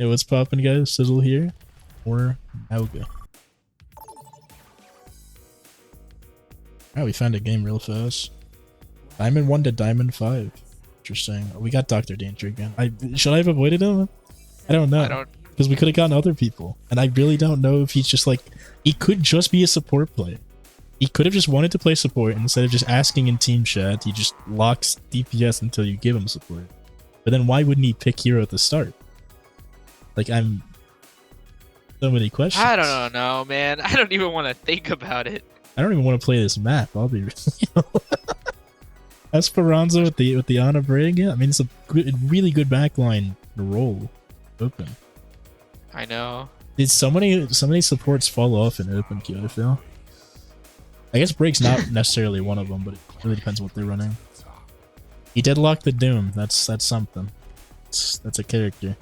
Hey, what's poppin', guys? Sizzle here. Or Mauga. Oh, we found a game real fast. Diamond 1 to Diamond 5. Interesting. We got Dr. Danger again. Should I have avoided him? I don't know. Because we could have gotten other people. And I really don't know if he's just like... He could just be a support player. He could have just wanted to play support, and instead of just asking in team chat, he just locks DPS until you give him support. But then why wouldn't he pick hero at the start? Like, I'm... So many questions. I don't know, man. I don't even want to think about it. I don't even want to play this map, I'll be real. Esperanza with the Ana Braga? I mean, it's a really good backline to roll open. I know. Did so many supports fall off in open queue, I feel? I guess Break's not necessarily one of them, but it really depends on what they're running. He deadlocked the Doom. That's something. That's a character.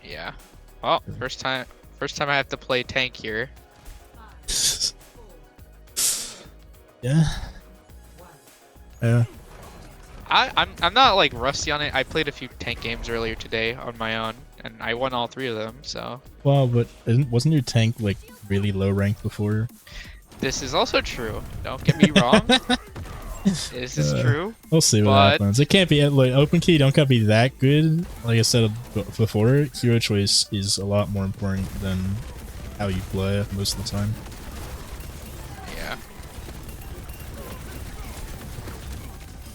Yeah. Well, first time I have to play tank here. Yeah. Yeah. I'm not like rusty on it. I played a few tank games earlier today on my own, and I won all 3 of them. So. Well, but wasn't your tank like really low ranked before? This is also true. Don't get me wrong. This is true. We'll see what happens. It can't be like open key. Don't gotta be that good. Like I said before, hero choice is a lot more important than how you play most of the time. Yeah.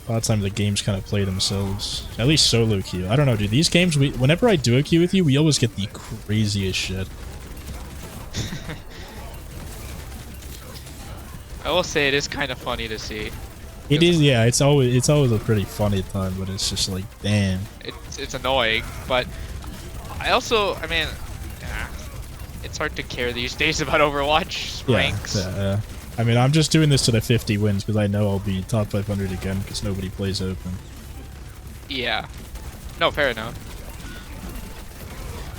A lot of times the games kind of play themselves. At least solo queue. I don't know, dude. These games, whenever I do a queue with you, we always get the craziest shit. I will say it is kind of funny to see. It is, yeah. It's always a pretty funny time, but it's just like, damn. It's annoying, but I mean, it's hard to care these days about Overwatch ranks. Yeah. I mean, I'm just doing this to the 50 wins because I know I'll be top 500 again because nobody plays open. Yeah. No, fair enough.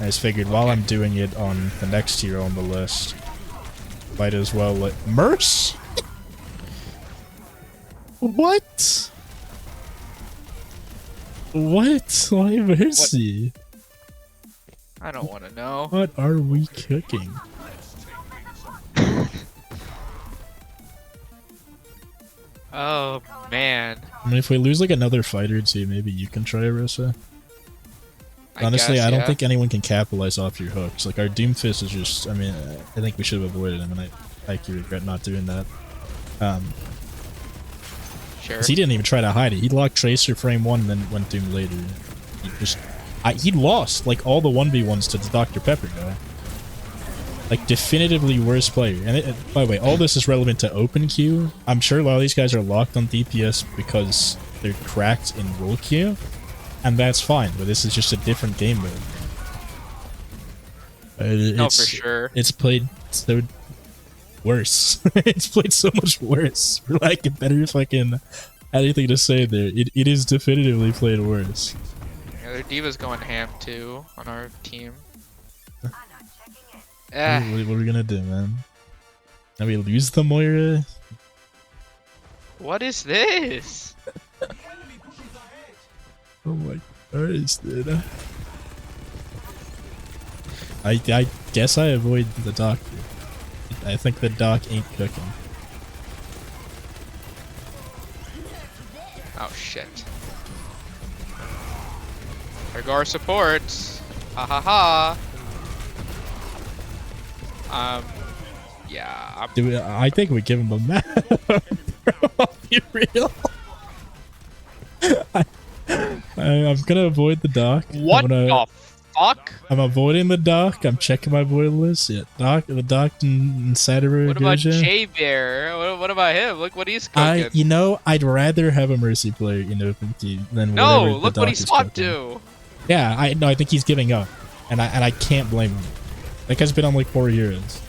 I just figured while I'm doing it on the next hero on the list, might as well let Merce. What? What? Why Mercy? I don't want to know. What are we cooking? Oh man. I mean, if we lose like another fight or two, maybe you can try Arissa. Honestly, guess, I don't think anyone can capitalize off your hooks. Like, our Doomfist is just... I mean, I think we should have avoided him, and I actually regret not doing that. Sure. 'Cause he didn't even try to hide it. He locked Tracer frame 1 and then went Doom later. He just... he lost, like, all the 1v1s to the Dr. Pepper guy. Like, definitively worst player. And by the way, all this is relevant to open queue. I'm sure a lot of these guys are locked on DPS because they're cracked in roll queue. And that's fine, but this is just a different game mode. No, for sure. It's played so worse. It's played so much worse. For like a better fucking anything to say there. It is definitively played worse. Yeah, their Diva's going ham too on our team. What are we gonna do, man? Now we lose the Moira? What is this? Oh my gosh, dude. I guess I avoid the doc. I think the doc ain't cooking. Oh shit. Regar supports. Ha ha ha. Yeah. I think we give him a map. I'll be real. I'm gonna avoid the doc. What the fuck? I'm avoiding the doc. I'm checking my void list. Yeah, the doc and Saturday. What about J-Bear? What about him? Look what he's cooking. You know, I'd rather have a Mercy player in open queue than no. Whatever Look the what doc he is swapped cooking. to. Yeah, I think he's giving up, and I can't blame him. That guy's been on like 4 heroes.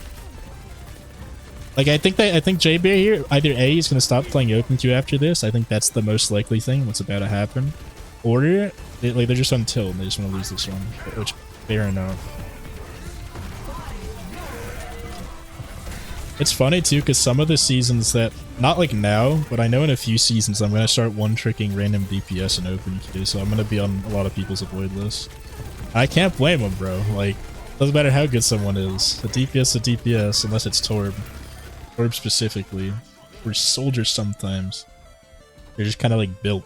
Like I think J-Bear here either A is gonna stop playing open queue after this. I think that's the most likely thing. What's about to happen, or they're just on tilt and they just want to lose this one, which fair enough. It's funny too, because some of the seasons that, not like now, but I know in a few seasons I'm going to start one-tricking random DPS in open queue, so I'm going to be on a lot of people's avoid list. I can't blame them, bro. Like, doesn't matter how good someone is. A DPS a DPS, unless it's Torb. Torb specifically. Or soldiers sometimes. They're just kind of like built.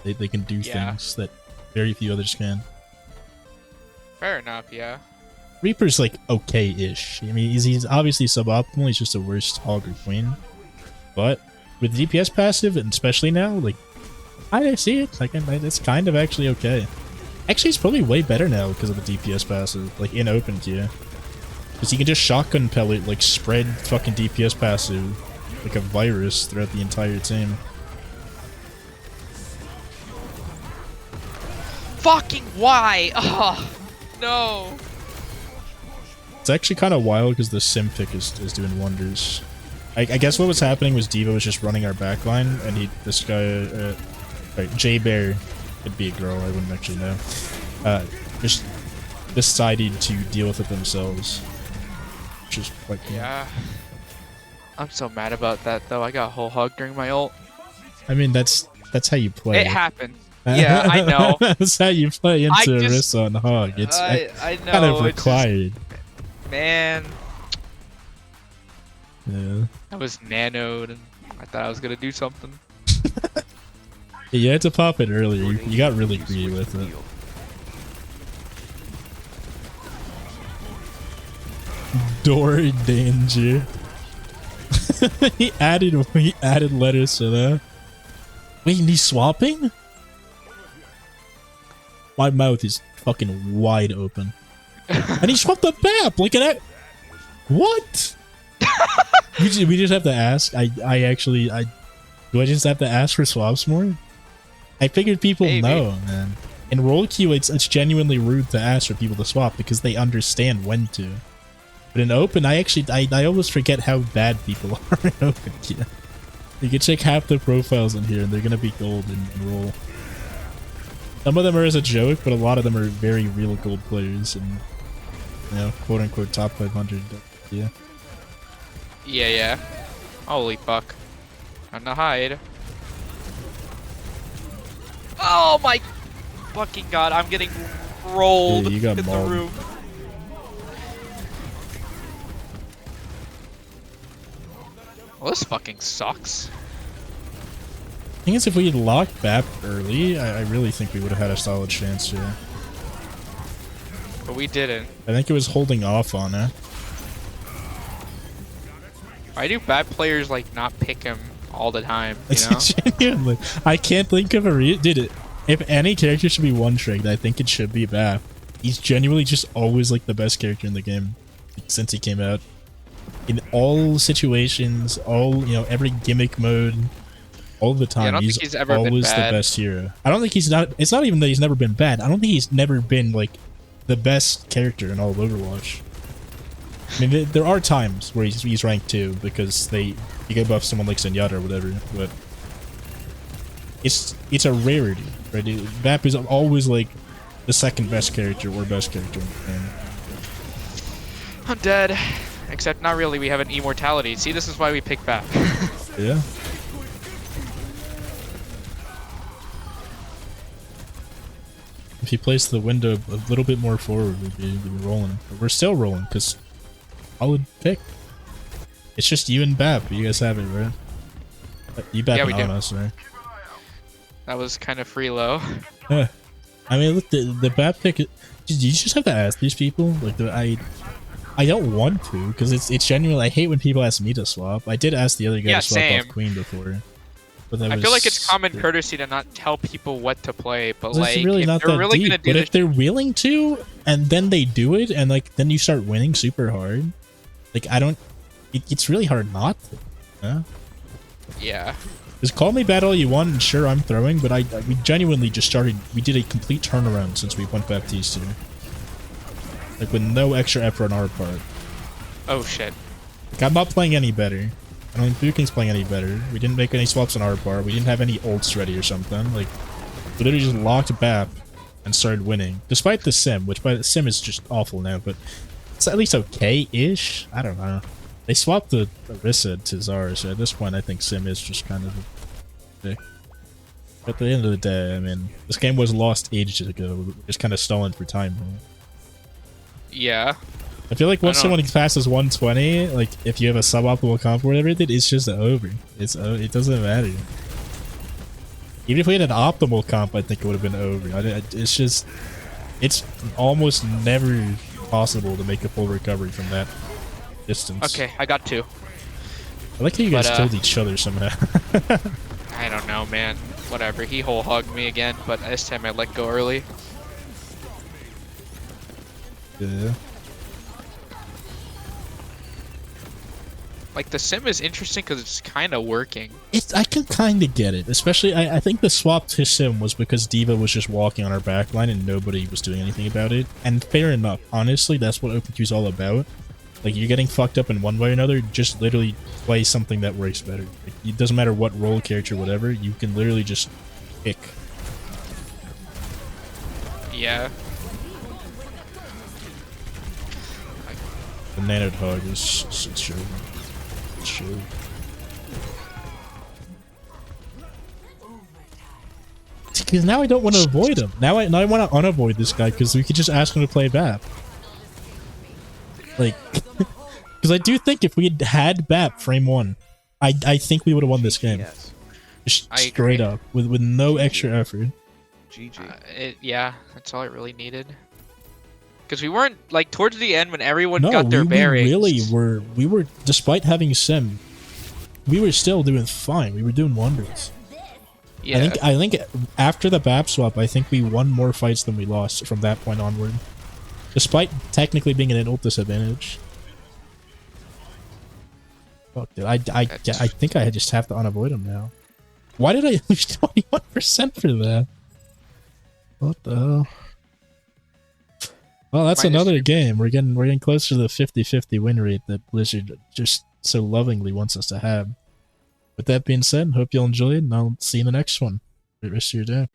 They can do things that very few others can. Fair enough, yeah. Reaper's like okay-ish. I mean, he's obviously suboptimal. He's just the worst hog or queen. But with DPS passive, and especially now, like, I see it. Like, it's kind of actually okay. Actually, it's probably way better now because of the DPS passive, like in open queue. Because you can just shotgun pellet, like spread fucking DPS passive like a virus throughout the entire team. Fucking why? Oh, no. It's actually kind of wild because the sim pick is doing wonders. I guess what was happening was Diva was just running our backline, and this guy, right, J Bear, could be a girl, I wouldn't actually know, just decided to deal with it themselves, which is quite cool. Yeah. I'm so mad about that though. I got whole hog during my ult. I mean, that's how you play. It happened. Yeah, I know. That's how you play into Orisa on hog. It's I know, kind of required. Man. Yeah. I was nanoed and I thought I was gonna do something. Yeah, you had to pop it earlier. You got really greedy with it. Door danger. he added letters to that. Wait, and he's swapping? My mouth is fucking wide open. And he swapped the map like an. What? we just have to ask. Do I just have to ask for swaps more? I figured people know, man. In role queue, it's genuinely rude to ask for people to swap because they understand when to. But in open, I almost forget how bad people are in open queue. You can check half the profiles in here and they're gonna be gold in role. Some of them are as a joke, but a lot of them are very real gold players and, you know, quote unquote top 500. Yeah. Yeah. Holy fuck. Time to hide. Oh my fucking god, I'm getting rolled you got in the room. Well, this fucking sucks. The thing is, if we had locked BAP early, I really think we would have had a solid chance here. But we didn't. I think it was holding off on it. Why do bad players like not pick him all the time? You know? Genuinely, I can't think of a if any character should be one-tricked, I think it should be BAP. He's genuinely just always like the best character in the game since he came out. In all situations, every gimmick mode, all the time, he's always the best hero. I don't think he's not. It's not even that he's never been bad. I don't think he's never been like the best character in all of Overwatch. I mean, there are times where he's ranked 2 because you get buff someone like Zenyatta or whatever, but it's a rarity, right? VAP is always like the second best character or best character in the game. I'm dead. Except not really, we have an immortality. See, this is why we pick VAP. Yeah. If he placed the window a little bit more forward, we'd be rolling. But we're still rolling, because solid pick. It's just you and BAP. You guys have it, right? You BAP on us, right? That was kind of free low. Yeah. I mean, look, the BAP pick, you just have to ask these people. Like, I don't want to, because it's genuinely, I hate when people ask me to swap. I did ask the other guy to swap off Queen before. But I feel like it's common courtesy to not tell people what to play, but like, really if they're really gonna do but if they're willing to, and then they do it, and like, then you start winning super hard. Like, it's really hard not to. Yeah? Yeah. Just call me bad all you want, and sure, I'm throwing, but we genuinely just started, we did a complete turnaround since we went Baptiste here. Like, with no extra effort on our part. Oh shit. Like, I'm not playing any better. I don't think Buking's playing any better. We didn't make any swaps on our part. We didn't have any ults ready or something. Like, we literally just locked BAP and started winning. Despite the sim, which by the sim is just awful now, but it's at least okay-ish. I don't know. They swapped the Orisa to Zara, so at this point I think Sim is just kind of a dick. But at the end of the day, I mean, this game was lost ages ago. We're just kind of stalling for time. Right? Yeah. I feel like once someone passes 120, like if you have a suboptimal comp or whatever, it's just over. It doesn't matter. Even if we had an optimal comp, I think it would have been over. It's just, it's almost never possible to make a full recovery from that distance. Okay, I got 2. I like how you guys killed each other somehow. I don't know, man. Whatever. He whole hugged me again, but this time I let go early. Yeah. Like, the sim is interesting because it's kind of working. I can kind of get it. Especially, I think the swap to sim was because D.Va was just walking on our backline and nobody was doing anything about it. And fair enough. Honestly, that's what Open Queue's all about. Like, you're getting fucked up in one way or another, just literally play something that works better. Like, it doesn't matter what role, character, whatever, you can literally just pick. Yeah. The nanoed hug is sure. Sure. Because now I don't want to avoid him. Now I want to unavoid this guy because we could just ask him to play BAP. Like, because I do think if we had BAP frame 1, I think we would have won this game. Just straight up with no extra effort. GG. Yeah, that's all it really needed. Because we weren't, like, towards the end when everyone got their bearings. We were, despite having Sim, we were still doing fine. We were doing wonders. Yeah. I think after the BAP swap, I think we won more fights than we lost from that point onward. Despite technically being in an ult disadvantage. Fuck, dude. I think I just have to unavoid him now. Why did I lose 21% for that? What the hell? Well, that's another game. We're getting closer to the 50-50 win rate that Blizzard just so lovingly wants us to have. With that being said, hope you'll enjoy it, and I'll see you in the next one. Great rest of your day.